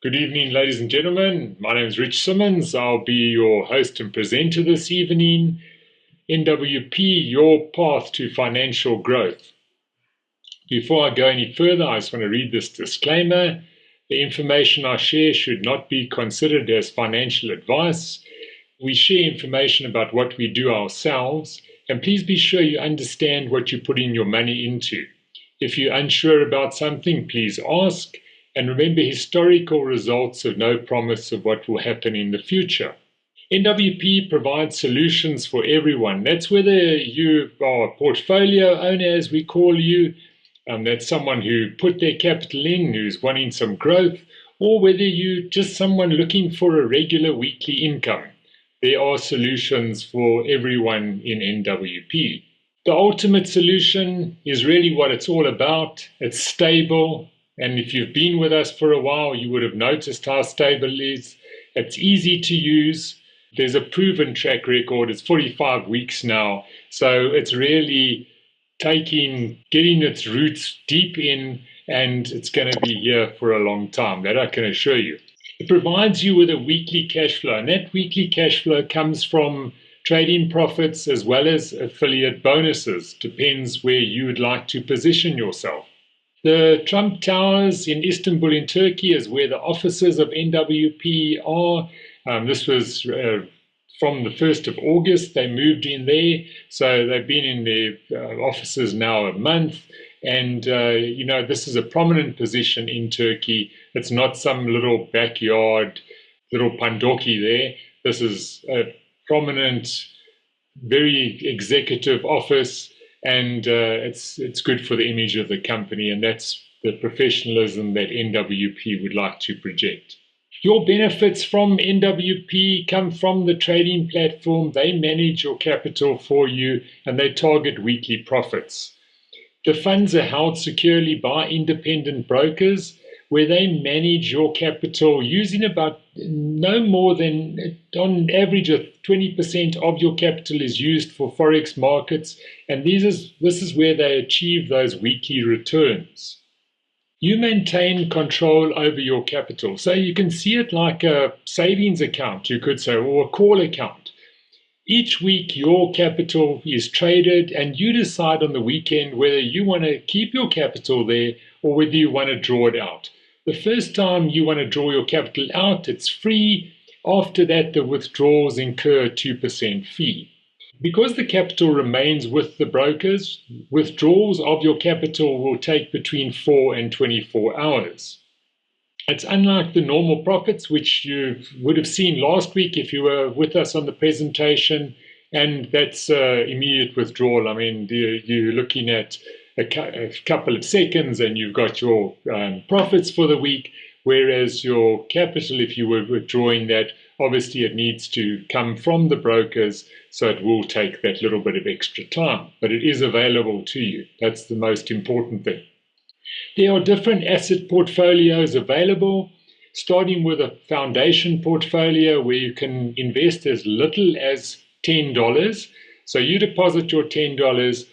Good evening, ladies and gentlemen. My name is Rich Simmonds. I'll be your host and presenter this evening. NWP, your path to financial growth. Before I go any further, I just want to read this disclaimer. The information I share should not be considered as financial advice. We share information about what we do ourselves, and please be sure you understand what you're putting your money into. If you're unsure about something, please ask. And remember, historical results have no promise of what will happen in the future. NWP provides solutions for everyone. That's whether you are a portfolio owner, as we call you, that's someone who put their capital in, who's wanting some growth, or whether you're just someone looking for a regular weekly income. There are solutions for everyone in NWP. The ultimate solution is really what it's all about. It's stable. And if you've been with us for a while, you would have noticed how stable it is. It's easy to use. There's a proven track record. It's 45 weeks now. So it's really getting its roots deep in, and it's going to be here for a long time. That I can assure you. It provides you with a weekly cash flow. And that weekly cash flow comes from trading profits as well as affiliate bonuses. Depends where you would like to position yourself. The Trump Towers in Istanbul in Turkey is where the offices of NWP are. This was from the 1st of August. They moved in there. So they've been in their offices now a month. And, this is a prominent position in Turkey. It's not some little backyard, little pandoki there. This is a prominent, very executive office. And it's good for the image of the company, and that's the professionalism that NWP would like to project. Your benefits from NWP come from the trading platform. They manage your capital for you, and they target weekly profits. The funds are held securely by independent brokers, where they manage your capital using about no more than, on average, 20% of your capital is used for forex markets, and this is where they achieve those weekly returns. You maintain control over your capital, so you can see it like a savings account, you could say, or a call account. Each week your capital is traded, and you decide on the weekend whether you want to keep your capital there or whether you want to draw it out. The first time you want to draw your capital out, it's free. After that, the withdrawals incur a 2% fee. Because the capital remains with the brokers, withdrawals of your capital will take between 4 and 24 hours. It's unlike the normal profits, which you would have seen last week if you were with us on the presentation, and that's immediate withdrawal. I mean, you're looking at a couple of seconds and you've got your profits for the week, whereas your capital, if you were withdrawing that, obviously it needs to come from the brokers, so it will take that little bit of extra time, but it is available to you. That's the most important thing. There are different asset portfolios available, starting with a foundation portfolio where you can invest as little as $10. So you deposit your $10,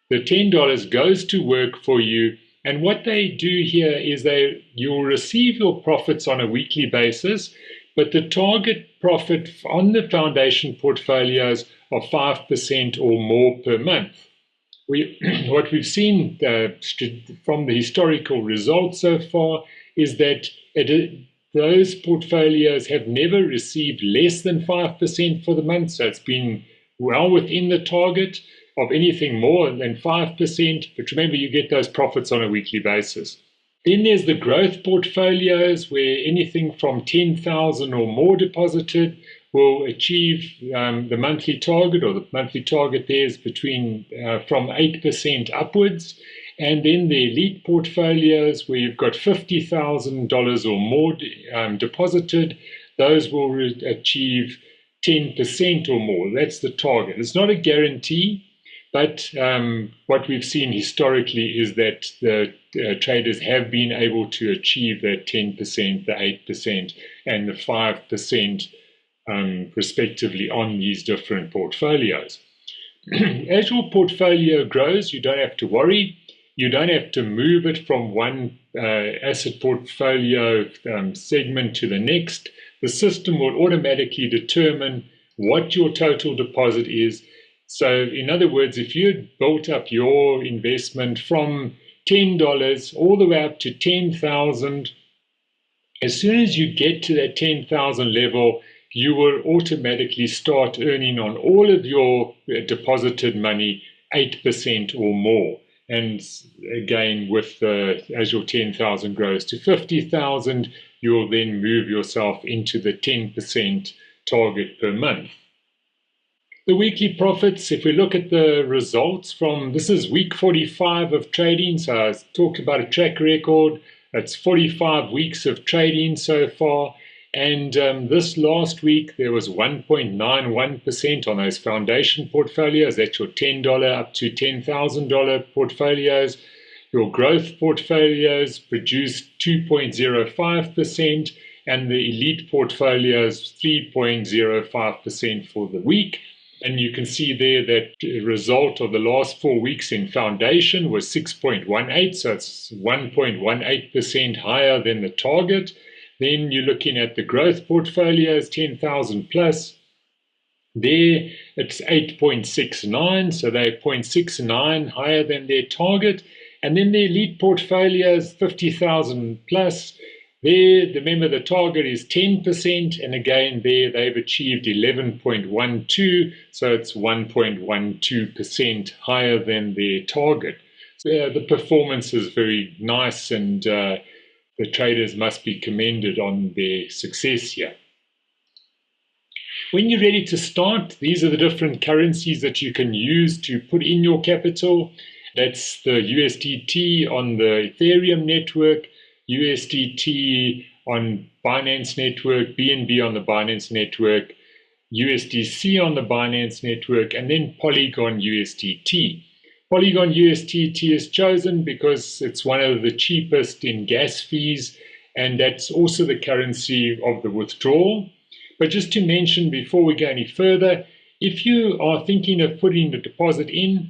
the $10 goes to work for you, and what they do here is you'll receive your profits on a weekly basis, but the target profit on the foundation portfolios are 5% or more per month. What we've seen from the historical results so far is that those portfolios have never received less than 5% for the month, so it's been well within the target of anything more than 5%, but remember, you get those profits on a weekly basis. Then there's the growth portfolios where anything from 10,000 or more deposited will achieve the monthly target, or the monthly target there is from 8% upwards. And then the elite portfolios where you've got $50,000 or more deposited, those will achieve 10% or more. That's the target. It's not a guarantee, but what we've seen historically is that the traders have been able to achieve that 10%, the 8%, and the 5% respectively on these different portfolios. As your portfolio grows, you don't have to worry. You don't have to move it from one asset portfolio segment to the next. The system will automatically determine what your total deposit is. So in other words, if you had built up your investment from $10 all the way up to 10,000, as soon as you get to that 10,000 level, you will automatically start earning on all of your deposited money 8% or more. And again, as your 10,000 grows to 50,000, you'll then move yourself into the 10% target per month. The weekly profits, if we look at the results this is week 45 of trading, so I talked about a track record. It's 45 weeks of trading so far, and this last week there was 1.91% on those foundation portfolios. That's your $10 up to $10,000 portfolios. Your growth portfolios produced 2.05%, and the elite portfolios 3.05% for the week. And you can see there that the result of the last 4 weeks in foundation was 6.18, so it's 1.18% higher than the target. Then you're looking at the growth portfolios, 10,000 plus. There it's 8.69, so they're 0.69 higher than their target. And then the elite portfolios, 50,000 plus. There, remember the target is 10%, and again there they've achieved 11.12, so it's 1.12% higher than their target. So the performance is very nice, and the traders must be commended on their success here. When you're ready to start, these are the different currencies that you can use to put in your capital. That's the USDT on the Ethereum network, USDT on Binance Network, BNB on the Binance Network, USDC on the Binance Network, and then Polygon USDT. Polygon USDT is chosen because it's one of the cheapest in gas fees, and that's also the currency of the withdrawal. But just to mention before we go any further, if you are thinking of putting the deposit in,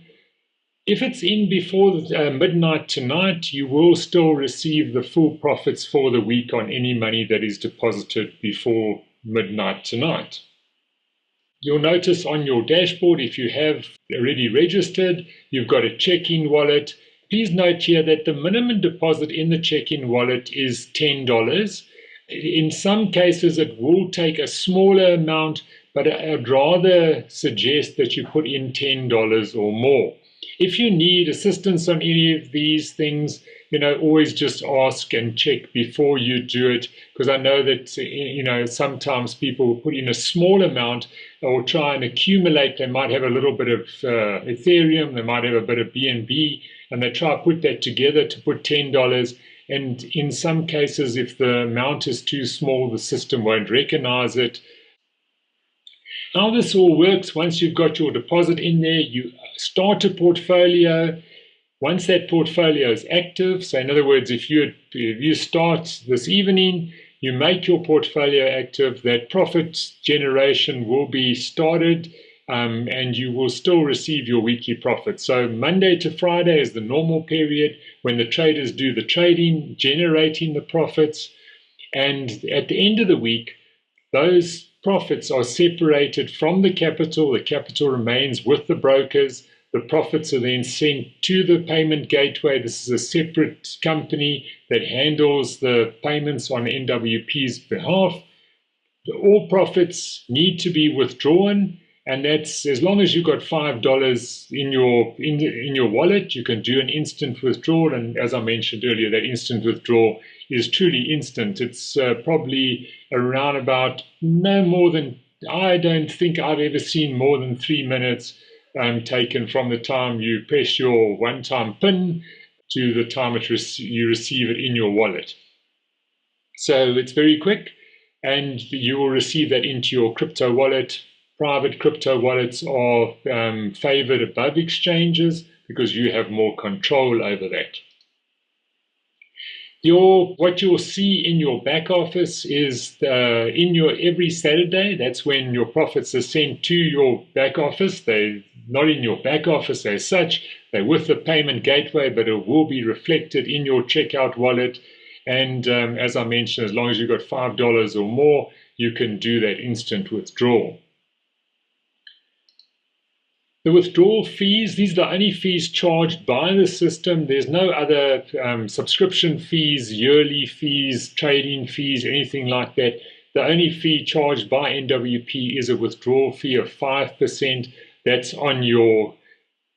if it's in before midnight tonight, you will still receive the full profits for the week on any money that is deposited before midnight tonight. You'll notice on your dashboard, if you have already registered, you've got a check-in wallet. Please note here that the minimum deposit in the check-in wallet is $10. In some cases, it will take a smaller amount, but I'd rather suggest that you put in $10 or more. If you need assistance on any of these things, always just ask and check before you do it, because I know that, sometimes people will put in a small amount or try and accumulate. They might have a little bit of Ethereum, they might have a bit of BNB, and they try to put that together to put $10. And in some cases, if the amount is too small, the system won't recognize it. How this all works, once you've got your deposit in there, you start a portfolio. Once that portfolio is active, so in other words, if you start this evening, you make your portfolio active, that profit generation will be started, and you will still receive your weekly profit. So Monday to Friday is the normal period when the traders do the trading, generating the profits. And at the end of the week, those profits are separated from the capital. The capital remains with the brokers. The profits are then sent to the payment gateway. This is a separate company that handles the payments on NWP's behalf. All profits need to be withdrawn, and that's as long as you've got $5 in your wallet, you can do an instant withdrawal. And as I mentioned earlier, that instant withdrawal is truly instant. It's probably around about no more than, I don't think I've ever seen more than 3 minutes taken from the time you press your one-time PIN to the time you receive it in your wallet. So it's very quick, and you will receive that into your crypto wallet. Private crypto wallets are favored above exchanges because you have more control over that. What you'll see in your back office is every Saturday. That's when your profits are sent to your back office. They're not in your back office as such. They're with the payment gateway, but it will be reflected in your checkout wallet. And as I mentioned, as long as you've got $5 or more, you can do that instant withdrawal. The withdrawal fees, these are the only fees charged by the system. There's no other subscription fees, yearly fees, trading fees, anything like that. The only fee charged by NWP is a withdrawal fee of 5%. That's on your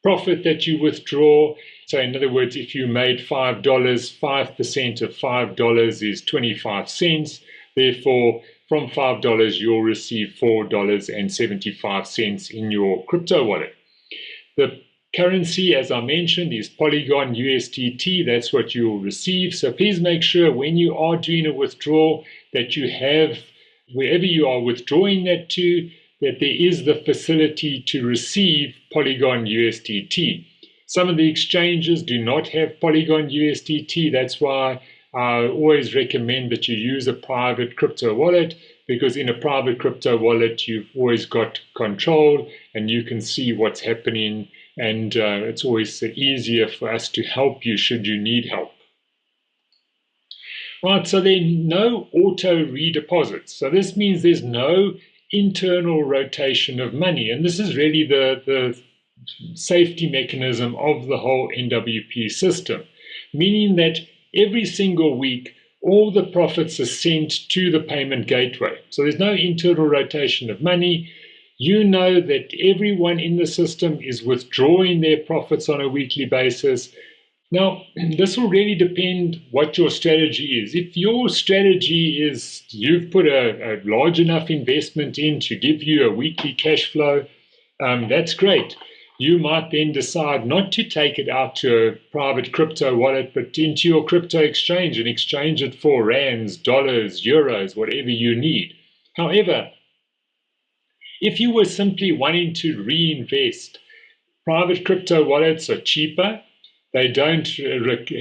profit that you withdraw. So in other words, if you made $5, 5% of $5 is 25 cents. Therefore, from $5, you'll receive $4.75 in your crypto wallet. The currency, as I mentioned, is Polygon USDT. That's what you'll receive. So please make sure when you are doing a withdrawal that you have, wherever you are withdrawing that to, that there is the facility to receive Polygon USDT. Some of the exchanges do not have Polygon USDT. That's why I always recommend that you use a private crypto wallet, because in a private crypto wallet, you've always got control and you can see what's happening. And it's always easier for us to help you should you need help. Right, so there are no auto redeposits. So this means there's no internal rotation of money. And this is really the safety mechanism of the whole NWP system, meaning that every single week, all the profits are sent to the payment gateway. So there's no internal rotation of money. You know that everyone in the system is withdrawing their profits on a weekly basis. Now, this will really depend what your strategy is. If your strategy is you've put a large enough investment in to give you a weekly cash flow, that's great. You might then decide not to take it out to a private crypto wallet, but into your crypto exchange and exchange it for rands, dollars, euros, whatever you need. However, if you were simply wanting to reinvest, private crypto wallets are cheaper. They don't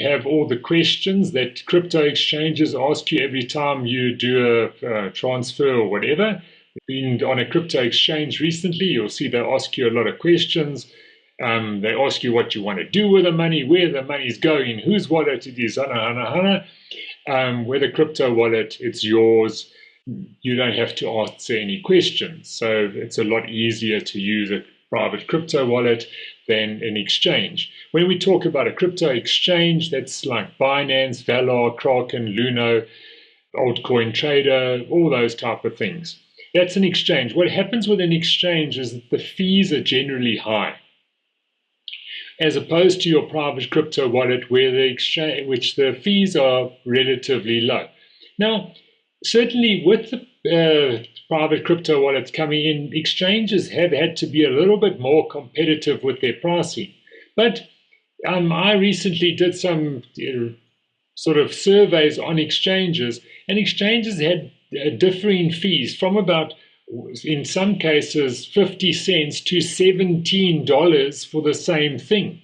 have all the questions that crypto exchanges ask you every time you do a transfer or whatever. Been on a crypto exchange recently, you'll see they ask you a lot of questions. They ask you what you want to do with the money, where the money is going, whose wallet it is, with a crypto wallet, it's yours. You don't have to answer any questions. So it's a lot easier to use a private crypto wallet than an exchange. When we talk about a crypto exchange, that's like Binance, Valar, Kraken, Luno, Altcoin Trader, all those type of things. That's an exchange. What happens with an exchange is that the fees are generally high, as opposed to your private crypto wallet, where which the fees are relatively low. Now, certainly with the private crypto wallets coming in, exchanges have had to be a little bit more competitive with their pricing. But I recently did some sort of surveys on exchanges, and exchanges had differing fees from about, in some cases, 50 cents to $17 for the same thing.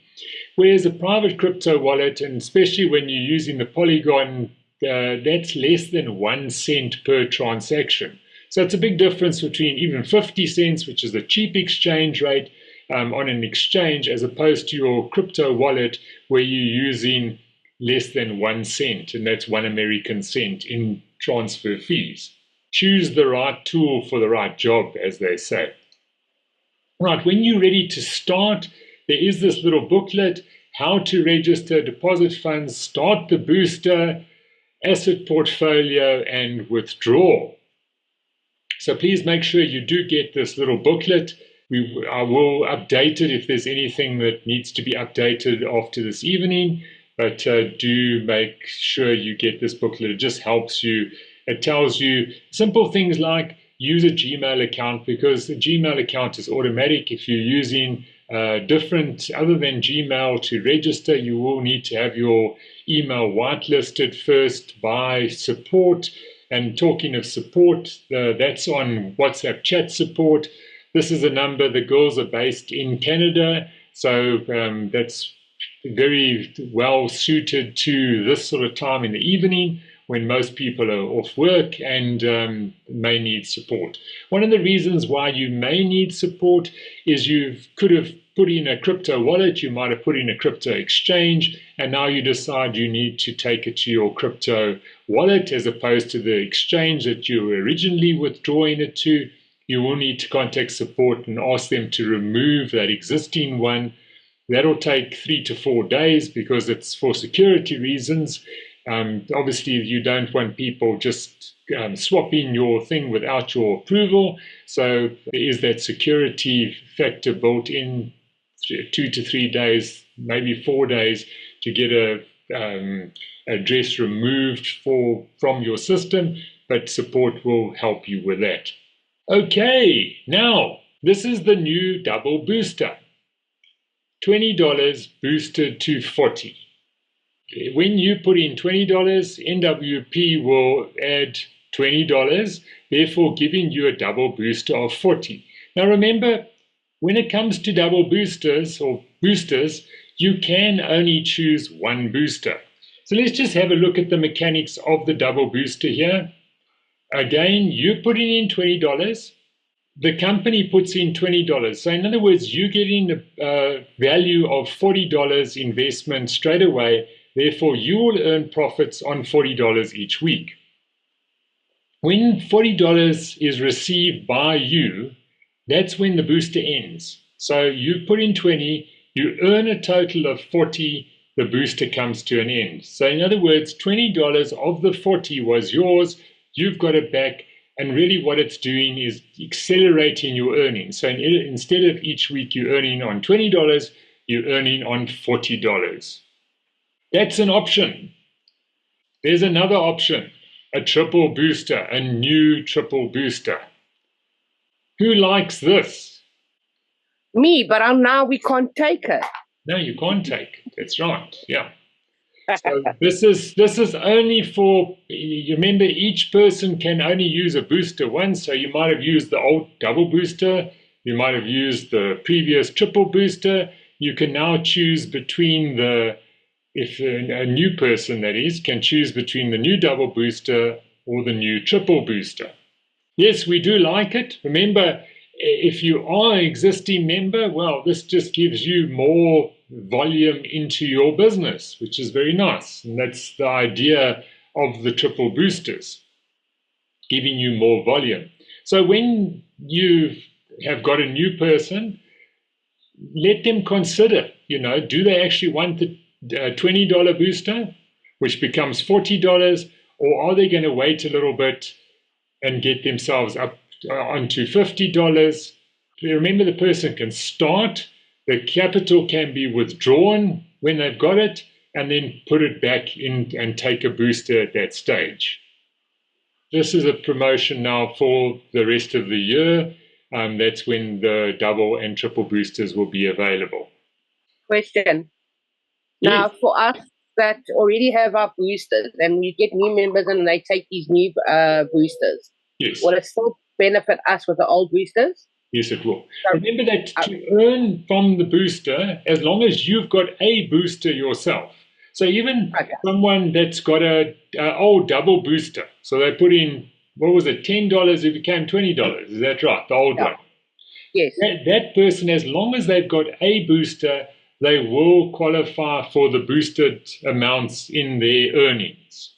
Whereas a private crypto wallet, and especially when you're using the Polygon, that's less than 1 cent per transaction. So it's a big difference between even 50 cents, which is the cheap exchange rate on an exchange, as opposed to your crypto wallet where you're using less than 1 cent, and that's 1 American cent in transfer fees. Choose the right tool for the right job, as they say. Right, when you're ready to start, there is this little booklet, how to register deposit funds, start the booster, asset portfolio, and withdraw. So please make sure you do get this little booklet. I will update it if there's anything that needs to be updated after this evening, but do make sure you get this booklet. It just helps you. It tells you simple things like use a Gmail account, because the Gmail account is automatic. If you're using different other than Gmail to register, you will need to have your email whitelisted first by support. And talking of support, that's on WhatsApp chat support. This is a number. The girls are based in Canada, so that's very well suited to this sort of time in the evening when most people are off work and may need support. One of the reasons why you may need support is you could have put in a crypto wallet, you might have put in a crypto exchange, and now you decide you need to take it to your crypto wallet as opposed to the exchange that you were originally withdrawing it to. You will need to contact support and ask them to remove that existing one. That'll take 3 to 4 days because it's for security reasons. Obviously, you don't want people just swapping your thing without your approval. So there is that security factor built in, 2 to 3 days, maybe 4 days, to get a address removed from your system, but support will help you with that. Okay, now this is the new double booster. $20 boosted to $40. When you put in $20, NWP will add $20, therefore giving you a double booster of $40. Now remember, when it comes to double boosters or boosters, you can only choose one booster. So let's just have a look at the mechanics of the double booster here. Again, you're putting in $20. The company puts in $20. So in other words, you're getting a value of $40 investment straight away. Therefore, you will earn profits on $40 each week. When $40 is received by you, that's when the booster ends. So you put in 20, you earn a total of 40, the booster comes to an end. So in other words, $20 of the 40 was yours, you've got it back, and really what it's doing is accelerating your earnings. So instead of each week you're earning on $20, you're earning on $40. That's an option. There's another option, a triple booster, a new triple booster. Who likes this? Me, but now we can't take it. No, you can't take it. That's right. Yeah. So this is only for, you remember, each person can only use a booster once. So you might have used the old double booster. You might have used the previous triple booster. You can now choose between if a new person, that is, can choose between the new double booster or the new triple booster. Yes, we do like it. Remember, if you are an existing member, well, this just gives you more volume into your business, which is very nice. And that's the idea of the triple boosters, giving you more volume. So when you have got a new person, let them consider, do they actually want the $20 booster, which becomes $40, or are they going to wait a little bit and get themselves up onto $50? Remember, the person can start, the capital can be withdrawn when they've got it, and then put it back in and take a booster at that stage. This is a promotion now for the rest of the year. That's when the double and triple boosters will be available. Question. Yes. Now, for us that already have our boosters and we get new members and they take these new boosters, Yes. will it still benefit us with the old boosters? Yes, it will. Remember that to earn from the booster, as long as you've got a booster yourself. So even someone that's got a old double booster, so they put in, what was it, $10, it became $20. Is that right? The old one. Yes. That person, as long as they've got a booster, they will qualify for the boosted amounts in their earnings.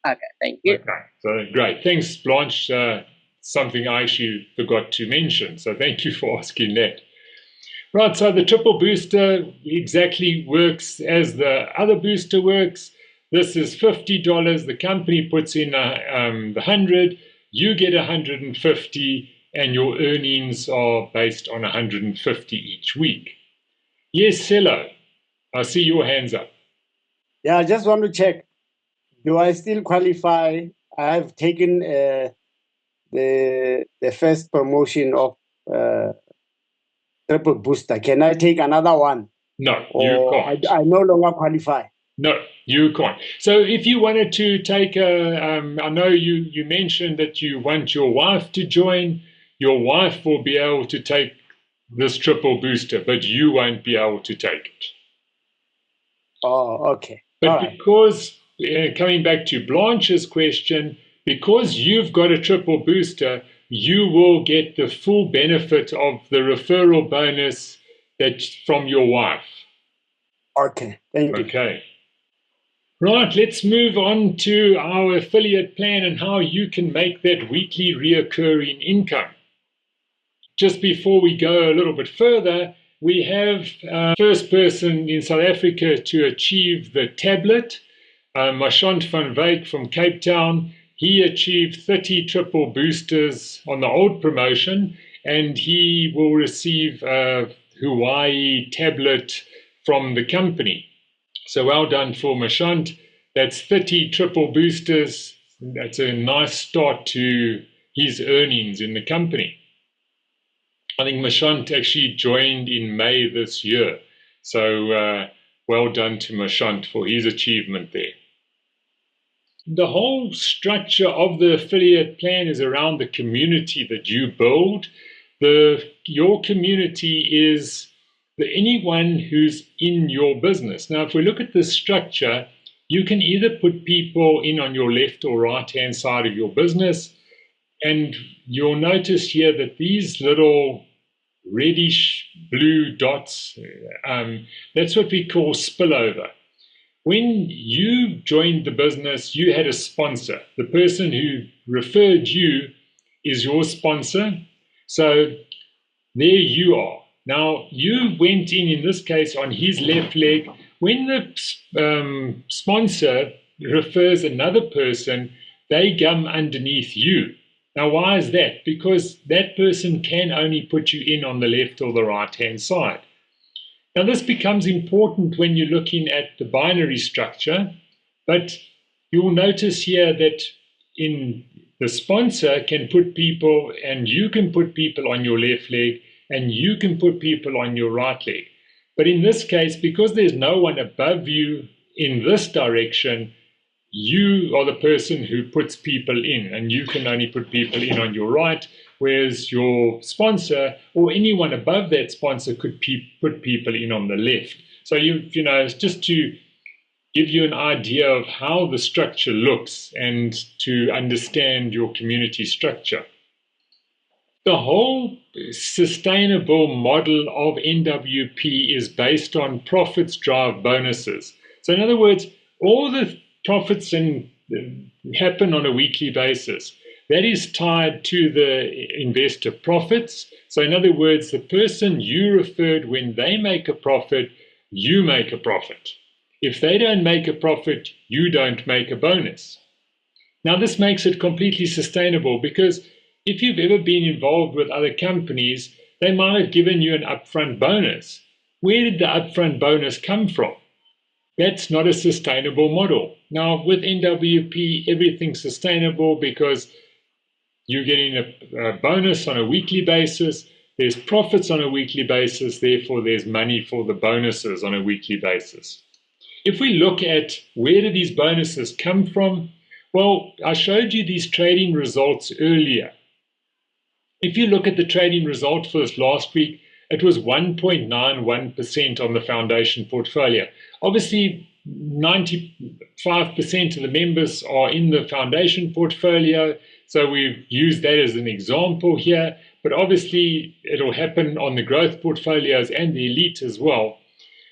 Okay, thank you. Okay, so great. Thanks, Blanche. Something I actually forgot to mention, so thank you for asking that. Right, so the triple booster exactly works as the other booster works. This is $50. The company puts in the 100, you get 150, and your earnings are based on 150 each week. Yes, Cello, I see your hands up. Yeah, I just want to check. Do I still qualify? I've taken the first promotion of triple booster. Can I take another one? No, you can't. I no longer qualify. No, you can't. So if you wanted to take I know you mentioned that you want your wife to join. Your wife will be able to take this triple booster, but you won't be able to take it. Oh, okay. But because, coming back to Blanche's question, because you've got a triple booster, you will get the full benefit of the referral bonus that's from your wife. Okay, thank you. Okay. Right, let's move on to our affiliate plan and how you can make that weekly reoccurring income. Just before we go a little bit further, we have first person in South Africa to achieve the tablet, Mashant van Wyk from Cape Town. He achieved 30 triple boosters on the old promotion, and he will receive a Hawaii tablet from the company. So well done for Mashant. That's 30 triple boosters. That's a nice start to his earnings in the company. I think Mashant actually joined in May this year. So well done to Mashant for his achievement there. The whole structure of the affiliate plan is around the community that you build. Your community is anyone who's in your business. Now, if we look at the structure, you can either put people in on your left or right-hand side of your business, and you'll notice here that these little reddish blue dots, that's what we call spillover. When you joined the business, you had a sponsor. The person who referred you is your sponsor. So there you are. Now, you went in this case, on his left leg. When the sponsor refers another person, they come underneath you. Now, why is that? Because that person can only put you in on the left or the right-hand side. Now, this becomes important when you're looking at the binary structure, but you'll notice here that in the sponsor can put people, and you can put people on your left leg, and you can put people on your right leg. But in this case, because there's no one above you in this direction, you are the person who puts people in, and you can only put people in on your right, whereas your sponsor or anyone above that sponsor could put people in on the left. So you know, it's just to give you an idea of how the structure looks and to understand your community structure. The whole sustainable model of NWP is based on profits drive bonuses. So in other words, all the profits happen on a weekly basis. That is tied to the investor profits. So in other words, the person you referred, when they make a profit, you make a profit. If they don't make a profit, you don't make a bonus. Now this makes it completely sustainable, because if you've ever been involved with other companies, they might have given you an upfront bonus. Where did the upfront bonus come from? That's not a sustainable model. Now, with NWP, everything's sustainable because you're getting a bonus on a weekly basis. There's profits on a weekly basis. Therefore, there's money for the bonuses on a weekly basis. If we look at where do these bonuses come from, well, I showed you these trading results earlier. If you look at the trading result for this last week, it was 1.91% on the foundation portfolio. Obviously, 95% of the members are in the foundation portfolio, so we've used that as an example here. But obviously, it'll happen on the growth portfolios and the elite as well.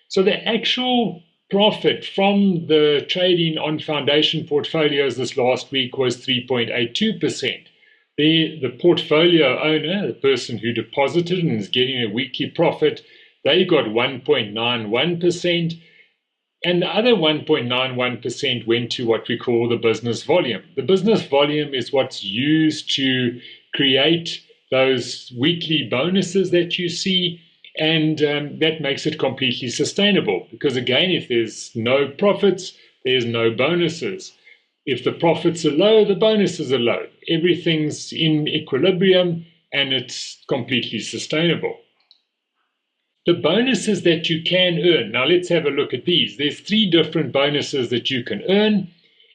So the actual profit from the trading on foundation portfolios this last week was 3.82%. The portfolio owner, the person who deposited and is getting a weekly profit, they got 1.91%, and the other 1.91% went to what we call the business volume. The business volume is what's used to create those weekly bonuses that you see, and that makes it completely sustainable, because again, if there's no profits, there's no bonuses. If the profits are low, the bonuses are low. Everything's in equilibrium and it's completely sustainable. The bonuses that you can earn. Now let's have a look at these. There's 3 different bonuses that you can earn,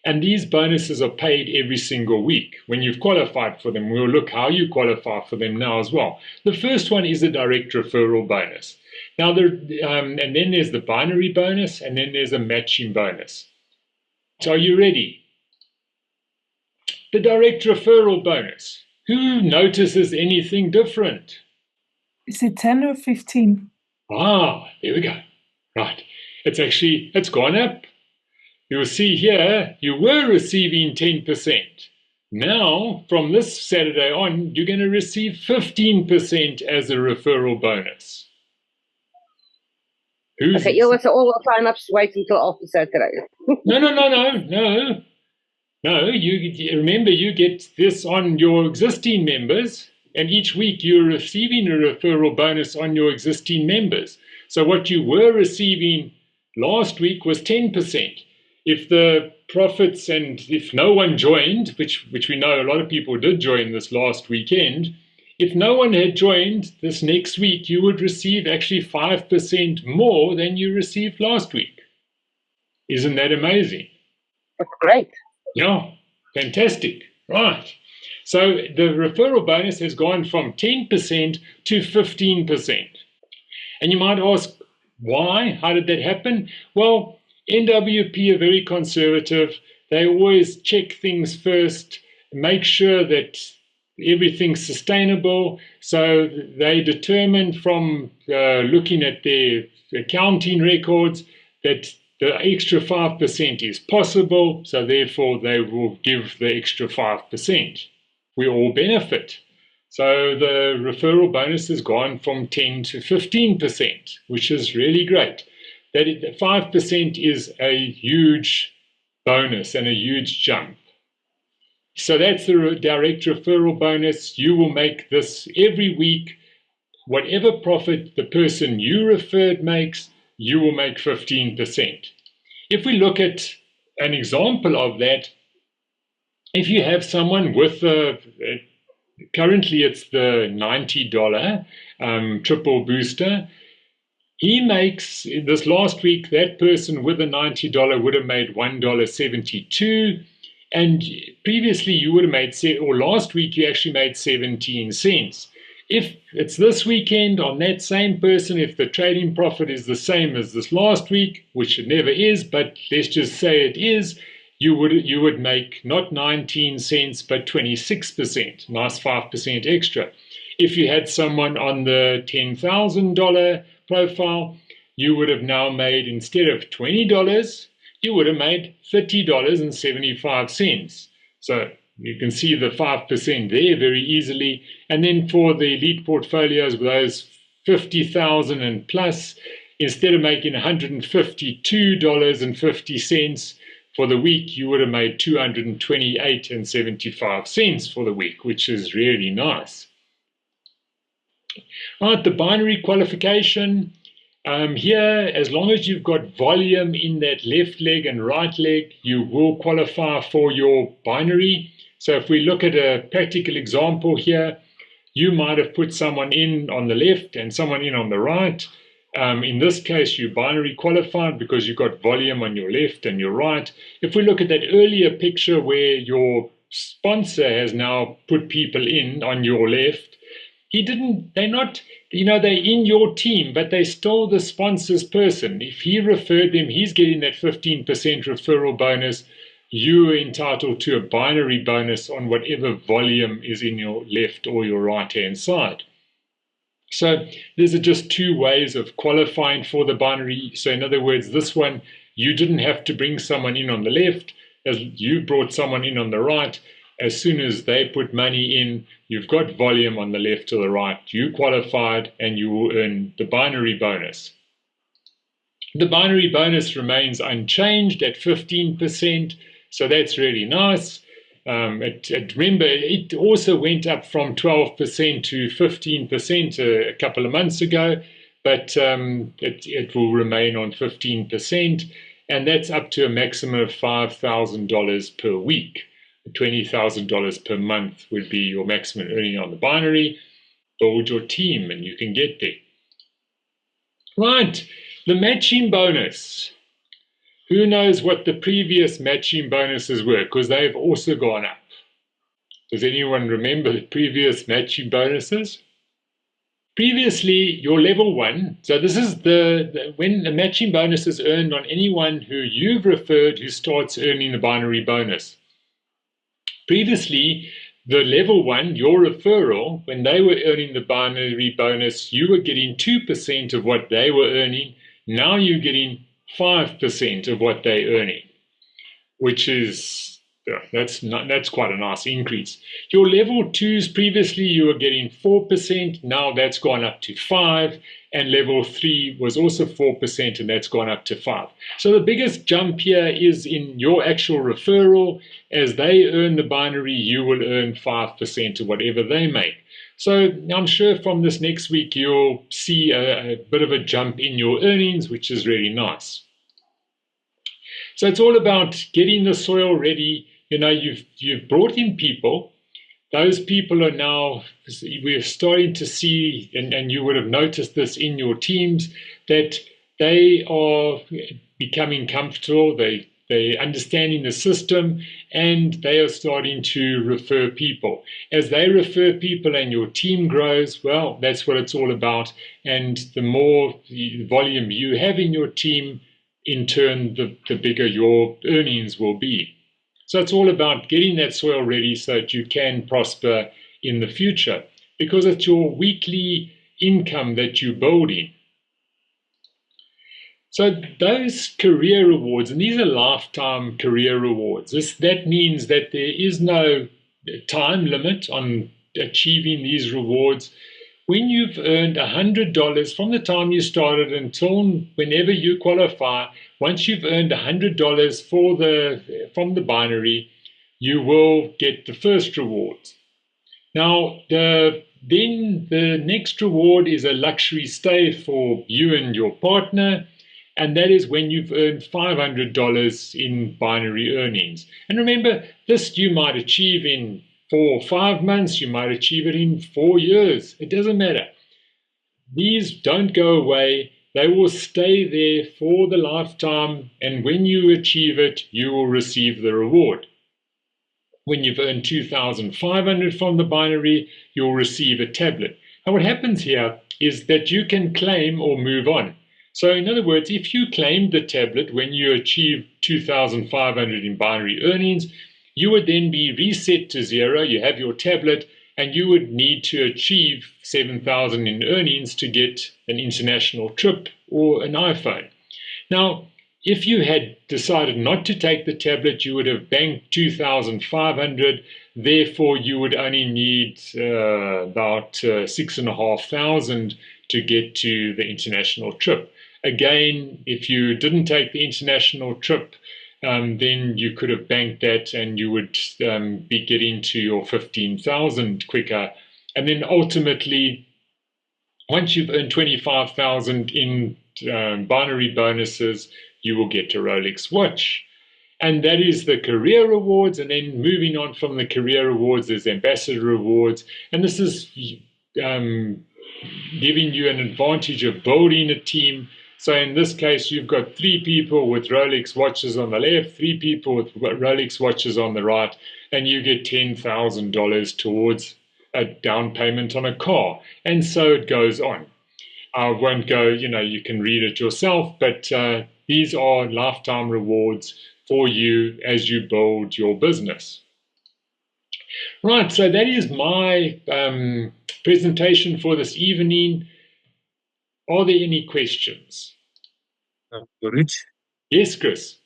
and these bonuses are paid every single week when you've qualified for them. We'll look how you qualify for them now as well. The first one is a direct referral bonus. Now, and then there's the binary bonus, and then there's a matching bonus. So are you ready? The direct referral bonus. Who notices anything different? Is it 10 or 15? There we go. Right. It's gone up. You'll see here, you were receiving 10%. Now, from this Saturday on, you're going to receive 15% as a referral bonus. Okay, so all the sign-ups wait until after Saturday. No, you remember, you get this on your existing members, and each week you're receiving a referral bonus on your existing members. So what you were receiving last week was 10%. If the profits and if no one joined, which we know a lot of people did join this last weekend, if no one had joined this next week, you would receive actually 5% more than you received last week. Isn't that amazing? That's great. Yeah, fantastic. Right. So the referral bonus has gone from 10% to 15%. And you might ask, why? How did that happen? Well, NWP are very conservative. They always check things first, make sure that everything's sustainable. So they determined from looking at their accounting records that the extra 5% is possible. So therefore, they will give the extra 5%. We all benefit. So the referral bonus has gone from 10 to 15%, which is really great. That 5% is a huge bonus and a huge jump. So that's the direct referral bonus. You will make this every week. Whatever profit the person you referred makes, you will make 15%. If we look at an example of that, if you have someone with currently it's the $90 triple booster, he makes, this last week, that person with the $90 would have made $1.72. And previously you would have made, or last week you actually made 17 cents. If it's this weekend on that same person, if the trading profit is the same as this last week, which it never is, but let's just say it is, you would make not 19 cents, but 26%, nice 5% extra. If you had someone on the $10,000 profile, you would have now made, instead of $20, you would have made $30.75. So you can see the 5% there very easily. And then for the elite portfolios with those 50,000 and plus, instead of making $152.50 for the week, you would have made $228.75 for the week, which is really nice. All right, the binary qualification. Here, as long as you've got volume in that left leg and right leg, you will qualify for your binary. So if we look at a practical example here, you might have put someone in on the left and someone in on the right. In this case, you binary qualified because you've got volume on your left and your right. If we look at that earlier picture where your sponsor has now put people in on your left, they're not, they're in your team, but they're still the sponsor's person. If he referred them, he's getting that 15% referral bonus. You are entitled to a binary bonus on whatever volume is in your left or your right-hand side. So there's just two ways of qualifying for the binary. So in other words, this one, you didn't have to bring someone in on the left, as you brought someone in on the right. As soon as they put money in, you've got volume on the left or the right. You qualified and you will earn the binary bonus. The binary bonus remains unchanged at 15%, so that's really nice. Remember, it also went up from 12% to 15% a couple of months ago, but it will remain on 15%, and that's up to a maximum of $5,000 per week. $20,000 per month would be your maximum earning on the binary. Build your team and you can get there. Right, the matching bonus. Who knows what the previous matching bonuses were? Because they've also gone up. Does anyone remember the previous matching bonuses? Previously, your level 1, so this is when the matching bonus is earned on anyone who you've referred who starts earning the binary bonus. Previously, the level 1, your referral, when they were earning the binary bonus, you were getting 2% of what they were earning. Now you're getting 5% of what they're earning, which is that's quite a nice increase. Your level 2s, previously you were getting 4%, now that's gone up to 5%, and level 3 was also 4%, and that's gone up to 5%. So the biggest jump here is in your actual referral. As they earn the binary, you will earn 5% of whatever they make. So I'm sure from this next week you'll see a bit of a jump in your earnings, which is really nice. So it's all about getting the soil ready. You've brought in people. Those people are now, we're starting to see, and you would have noticed this in your teams, that they are becoming comfortable, they're understanding the system, and they are starting to refer people. As they refer people and your team grows, well, that's what it's all about. And the more volume you have in your team, in turn, the bigger your earnings will be. So it's all about getting that soil ready so that you can prosper in the future, because it's your weekly income that you're building. So those career rewards, and these are lifetime career rewards, that means that there is no time limit on achieving these rewards. When you've earned $100 from the time you started until whenever you qualify, once you've earned $100 from the binary, you will get the first reward. Now, then the next reward is a luxury stay for you and your partner, and that is when you've earned $500 in binary earnings. And remember, this you might achieve in 4 or 5 months, you might achieve it in 4 years. It doesn't matter. These don't go away. They will stay there for the lifetime, and when you achieve it, you will receive the reward. When you've earned $2,500 from the binary, you'll receive a tablet. And what happens here is that you can claim or move on. So in other words, if you claimed the tablet when you achieve $2,500 in binary earnings, you would then be reset to 0. You have your tablet, and you would need to achieve $7,000 in earnings to get an international trip or an iPhone. Now, if you had decided not to take the tablet, you would have banked $2,500. Therefore, you would only need about $6,500 to get to the international trip. Again, if you didn't take the international trip, then you could have banked that, and you would be getting to your 15,000 quicker. And then ultimately, once you've earned 25,000 in binary bonuses, you will get a Rolex watch. And that is the career rewards. And then moving on from the career rewards, there's ambassador rewards. And this is giving you an advantage of building a team. So in this case, you've got 3 people with Rolex watches on the left, 3 people with Rolex watches on the right, and you get $10,000 towards a down payment on a car. And so it goes on. I won't go, you can read it yourself, but these are lifetime rewards for you as you build your business. Right, so that is my presentation for this evening. Are there any questions? Rich? Yes, Chris.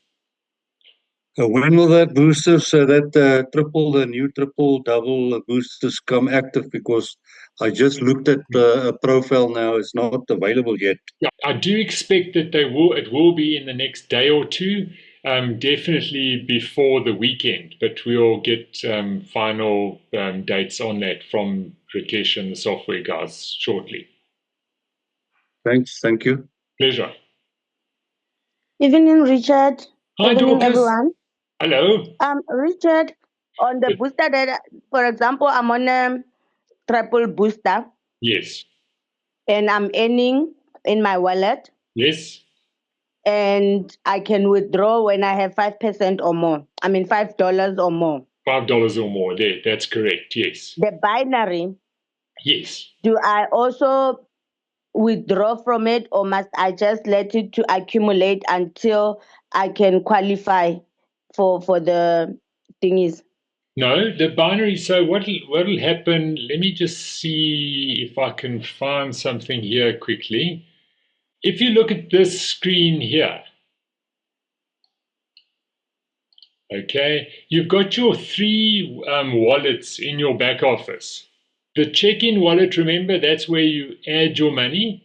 When will that boosters, the new triple, double boosters come active? Because I just looked at the profile now; it's not available yet. Yeah, I do expect that it will be in the next day or two, definitely before the weekend. But we'll get final dates on that from Rakesh and the software guys shortly. Thanks. Thank you. Pleasure. Evening, Richard. Hi, Evening, Dorcas. everyone. Hello. Richard, on the booster that, for example, I'm on a triple booster. Yes. And I'm earning in my wallet. Yes. And I can withdraw when I have 5% or more. I mean, $5 or more. $5 or more. There, that's correct. Yes. The binary. Yes. Do I also withdraw from it, or must I just let it to accumulate until I can qualify for the thingies? No, the binary. So what'll happen? Let me just see if I can find something here quickly. If you look at this screen here, okay, you've got your three wallets in your back office. The check-in wallet, remember, that's where you add your money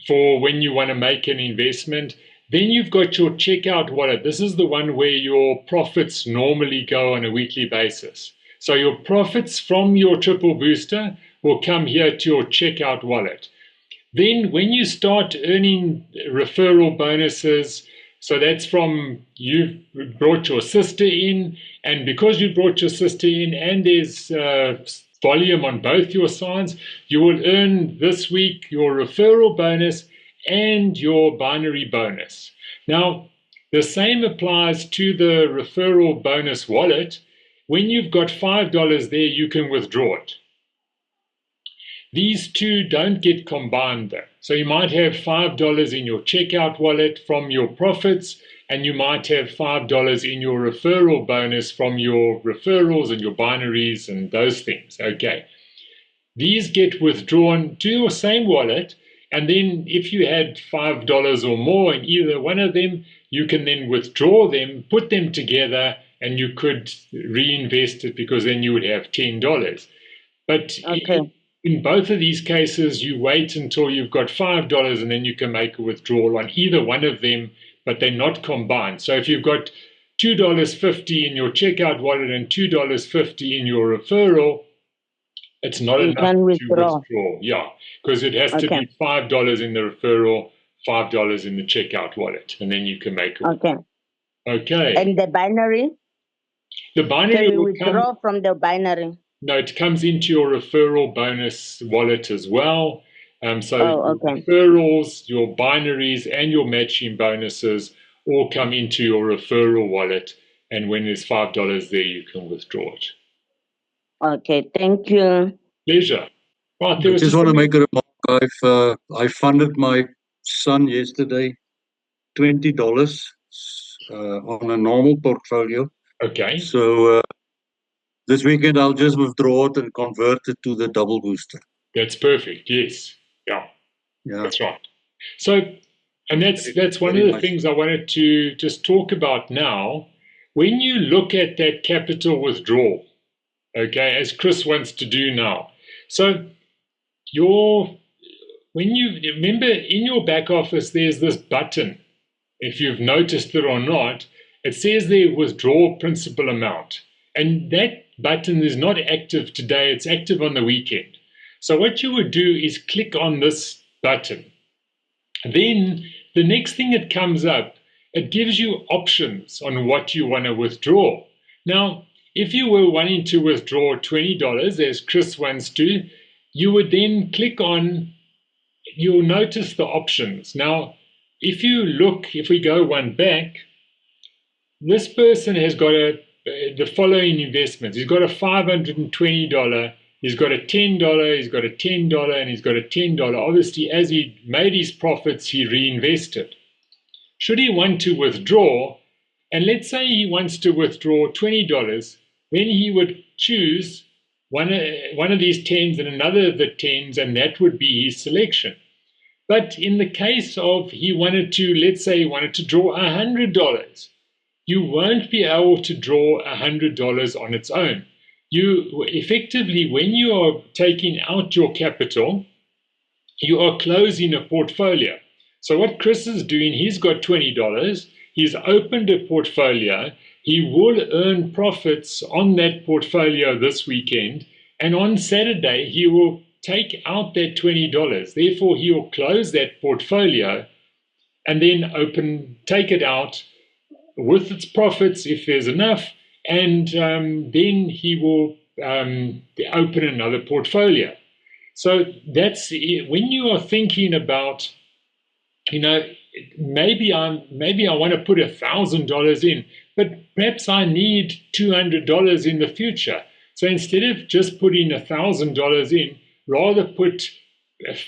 for when you want to make an investment. Then you've got your checkout wallet. This is the one where your profits normally go on a weekly basis. So your profits from your triple booster will come here to your checkout wallet. Then when you start earning referral bonuses, so that's from you brought your sister in, and because you brought your sister in and there's volume on both your signs, you will earn this week your referral bonus and your binary bonus. Now, the same applies to the referral bonus wallet. When you've got $5 there, you can withdraw it. These two don't get combined though. So you might have $5 in your checkout wallet from your profits, and you might have $5 in your referral bonus from your referrals and your binaries and those things. Okay. These get withdrawn to your same wallet, and then if you had $5 or more in either one of them, you can then withdraw them, put them together, and you could reinvest it because then you would have $10. But Okay. in both of these cases, you wait until you've got $5 and then you can make a withdrawal on either one of them, but they're not combined. So if you've got $2.50 in your checkout wallet and $2.50 in your referral, it's not You enough can to withdraw. withdraw. Yeah, because it has to Okay. be $5 in the referral, $5 in the checkout wallet, and then you can make it. Okay. Okay. And the binary? The binary Can we will come. withdraw from the binary? No, it comes into your referral bonus wallet as well. So okay. referrals, your binaries, and your matching bonuses all come into your referral wallet. And when there's $5 there, you can withdraw it. Okay, thank you. Pleasure. Right, there I was just want to something- make a remark. I funded my son yesterday $20 on a normal portfolio. Okay, So this weekend I'll just withdraw it and convert it to the double booster. that's perfect. Yes, yeah, Yeah. that's right. So, and that's one of Very the nice. things I wanted to just talk about now. When you look at that capital withdrawal, okay, as Chris wants to do now. So when you remember in your back office, there's this button. If you've noticed it or not, it says there withdraw principal amount. And that button is not active today, it's active on the weekend. So what you would do is click on this button. Then the next thing that comes up, it gives you options on what you want to withdraw. Now, if you were wanting to withdraw $20, as Chris wants to, you would then click on, you'll notice the options. Now, if we go one back, this person has got the following investments. He's got a $520, he's got a $10, he's got a $10, and he's got a $10. Obviously, as he made his profits, he reinvested. Should he want to withdraw, and let's say he wants to withdraw $20, then he would choose one of these 10s and another of the 10s, and that would be his selection. But in the case of let's say he wanted to draw $100, you won't be able to draw $100 on its own. You effectively, when you are taking out your capital, you are closing a portfolio. So what Chris is doing, he's got $20, he's opened a portfolio, he will earn profits on that portfolio this weekend, and on Saturday he will take out that $20. Therefore, he will close that portfolio and then take it out with its profits if there's enough, and then he will open another portfolio. So that's when you are thinking about, maybe I want to put $1,000 in, but perhaps I need $200 in the future. So instead of just putting $1,000 in, rather put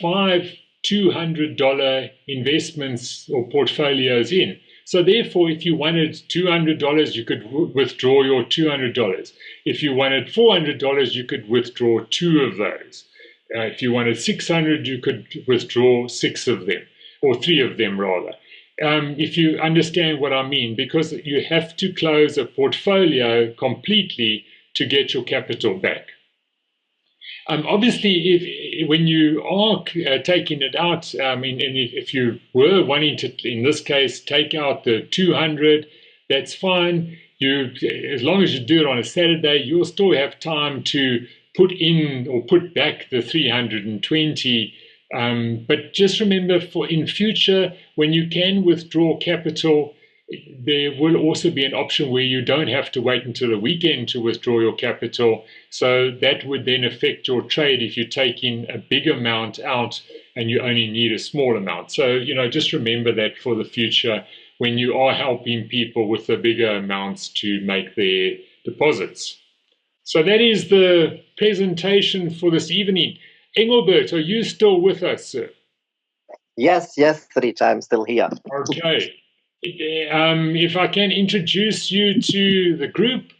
5 $200 investments or portfolios in. So therefore, if you wanted $200, you could withdraw your $200. If you wanted $400, you could withdraw 2 of those. If you wanted 600, you could withdraw 6 of them, or 3 of them rather. If you understand what I mean, because you have to close a portfolio completely to get your capital back. Obviously, when you are taking it out, and if you were wanting to, in this case, take out the 200, that's fine. As long as you do it on a Saturday, you'll still have time to put in or put back the 320. But just remember, for in future, when you can withdraw capital, there will also be an option where you don't have to wait until the weekend to withdraw your capital. So that would then affect your trade if you're taking a big amount out and you only need a small amount. So, just remember that for the future when you are helping people with the bigger amounts to make their deposits. So that is the presentation for this evening. Engelbert, are you still with us, sir? Yes, Rich, I'm still here. Okay. If I can introduce you to the group,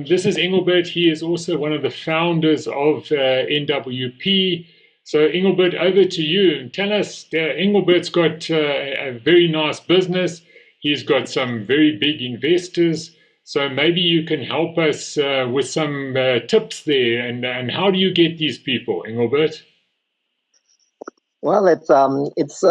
this is Engelbert. He is also one of the founders of NWP. So Engelbert, over to you. Tell us, Engelbert's got a very nice business. He's got some very big investors. So maybe you can help us with some tips there. And how do you get these people, Engelbert? Well, it's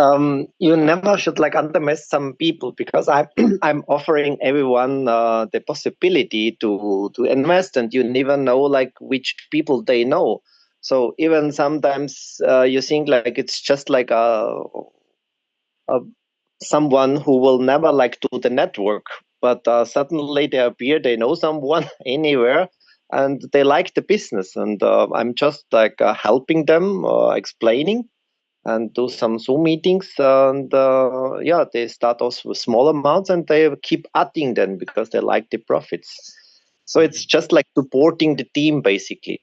you never should underestimate some people, because I'm offering everyone the possibility to invest, and you never know which people they know. So even sometimes you think it's just someone who will never do the network, but suddenly they appear, they know someone anywhere, and they like the business, and I'm just helping them, explaining, and do some Zoom meetings, and they start off with small amounts and they keep adding them because they like the profits. So it's just supporting the team, basically.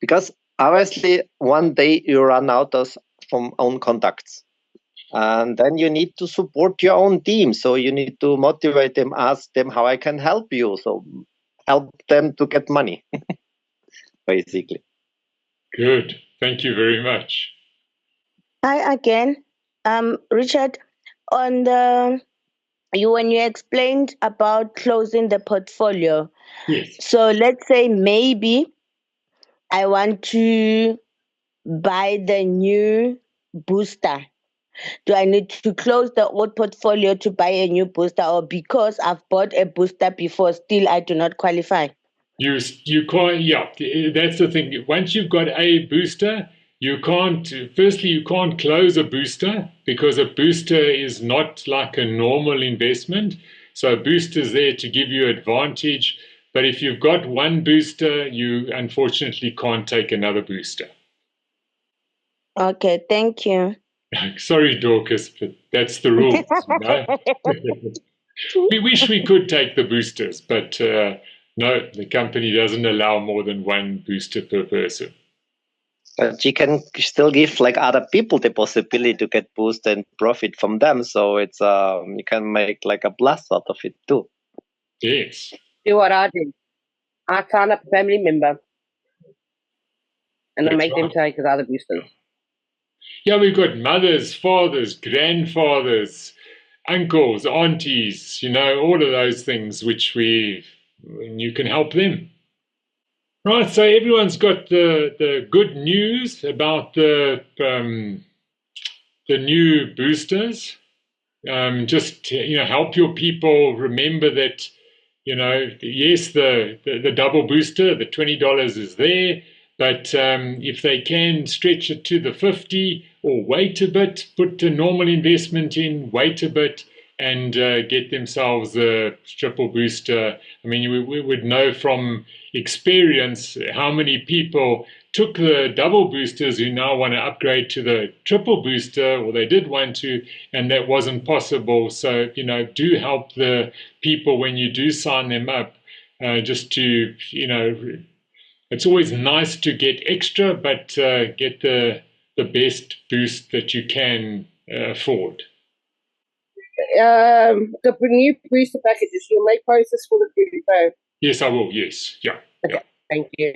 Because obviously one day you run out from own contacts, and then you need to support your own team. So you need to motivate them, ask them how I can help you. So help them to get money, basically. Good. Thank you very much. Hi again. Richard, when you explained about closing the portfolio. Yes. So let's say maybe I want to buy the new booster. Do I need to close the old portfolio to buy a new booster, or because I've bought a booster before, still I do not qualify? You can't, yeah, that's the thing. Once you've got a booster, you can't close a booster, because a booster is not like a normal investment. So a booster is there to give you advantage. But if you've got one booster, you unfortunately can't take another booster. Okay, thank you. Sorry, Dorcas, but that's the rules. We wish we could take the boosters, but no, the company doesn't allow more than one booster per person. But you can still give other people the possibility to get boost and profit from them. So it's you can make a plus out of it too. Yes. Do what I did. I sign up a family member, and I make them take his other boosters. Yeah, we've got mothers, fathers, grandfathers, uncles, aunties, all of those things which you can help them. Right, so everyone's got the good news about the new boosters. Just help your people remember that yes, the double booster, the $20 is there, but if they can stretch it to the 50 or wait a bit, put a normal investment in, wait a bit, and get themselves a triple booster. I mean, we would know from experience how many people took the double boosters who now want to upgrade to the triple booster, or they did want to, and that wasn't possible. So, do help the people when you do sign them up, just to, it's always nice to get extra, but get the best boost that you can afford. the new booster packages, you'll make posters for the group. Yes, I will. Yes. Yeah. Okay. Thank you.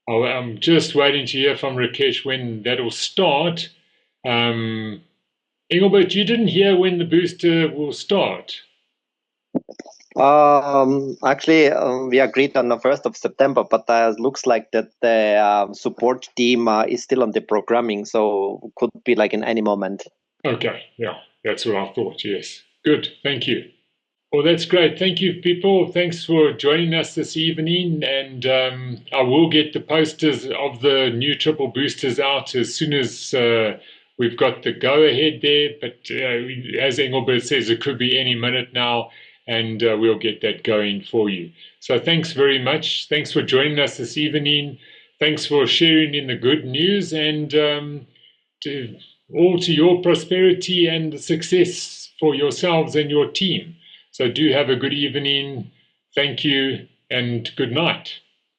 I'm just waiting to hear from Rakesh when that'll start. Engelbert, you didn't hear when the booster will start. Actually, we agreed on the 1st of September, but it looks like that the support team is still on the programming, so could be like in any moment. Okay, yeah, that's what I thought, yes. Good, thank you. Well, that's great. Thank you, people. Thanks for joining us this evening, and I will get the posters of the new triple boosters out as soon as we've got the go-ahead there, but as Engelbert says, it could be any minute now, and we'll get that going for you. So thanks very much. Thanks for joining us this evening. Thanks for sharing in the good news, and to your prosperity and success for yourselves and your team. So do have a good evening. Thank you, and good night.